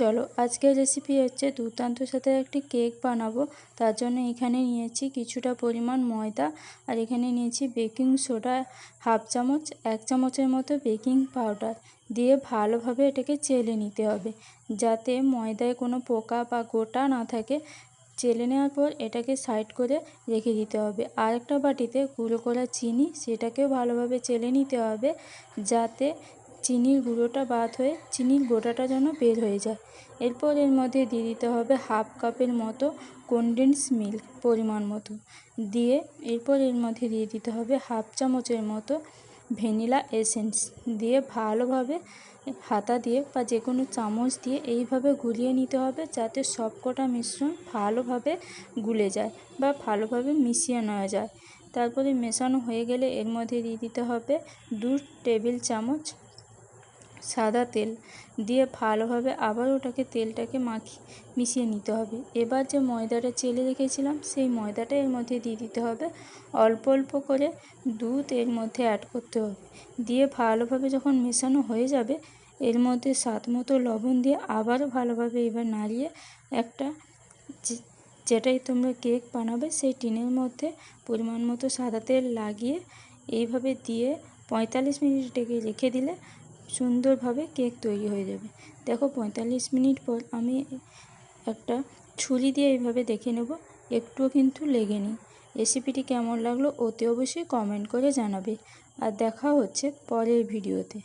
চলো আজকের রেসিপি হচ্ছে দুর্দান্ত সাথে একটি কেক বানাবো। তার জন্য এখানে নিয়েছি কিছুটা পরিমাণ ময়দা, আর এখানে নিয়েছি বেকিং সোডা হাফ চামচ, 1 চামচের মতো বেকিং পাউডার দিয়ে ভালোভাবে এটাকে চেলে নিতে হবে, যাতে ময়দায় কোনো পোকা বা গোটা না থাকে। চেলে নেওয়ার পর এটাকে সাইড করে রেখে দিতে হবে। আর একটা বাটিতে গুঁড়ো করা চিনি, সেটাকেও ভালোভাবে চেলে নিতে হবে, যাতে চিনির গুঁড়োটা বাদ হয়ে চিনির গোটাটা যেন বের হয়ে যায়। এরপর এর মধ্যে দিয়ে দিতে হবে হাফ কাপের মতো কনডেন্স মিল্ক পরিমাণ মতো দিয়ে, এরপর এর মধ্যে দিয়ে দিতে হবে হাফ চামচের মতো ভ্যানিলা এসেন্স দিয়ে ভালোভাবে হাতা দিয়ে বা যে কোনো চামচ দিয়ে এইভাবে গুলিয়ে নিতে হবে, যাতে সবকটা মিশ্রণ ভালোভাবে গুলে যায় বা ভালোভাবে মিশিয়ে নেওয়া যায়। তারপরে মেশানো হয়ে গেলে এর মধ্যে দিয়ে দিতে হবে 2 টেবিল চামচ সাদা তেল দিয়ে ভালোভাবে আবার ওটাকে তেলটাকে মিশিয়ে নিতে হবে। এবার যে ময়দাটা চেলে রেখেছিলাম সেই ময়দাটা এর মধ্যে দিয়ে দিতে হবে। অল্প অল্প করে দুধ এর মধ্যে অ্যাড করতে হবে, দিয়ে ভালোভাবে যখন মেশানো হয়ে যাবে এর মধ্যে স্বাদ মতো লবণ দিয়ে আবারও ভালোভাবে এবার নাড়িয়ে একটা যেটাই তোমরা কেক বানাবে সেই টিনের মধ্যে পরিমাণ মতো সাদা তেল লাগিয়ে এইভাবে দিয়ে 45 মিনিট রেখে দিলে সুন্দরভাবে কেক তৈরি হয়ে যাবে। দেখো 45 মিনিট পর আমি একটা ছুরি দিয়ে এইভাবে দেখে নেব, একটুও কিন্তু লেগেনি। রেসিপিটি কেমন লাগলো অতি অবশ্যই কমেন্ট করে জানাবে। আর দেখা হচ্ছে পরের ভিডিওতে।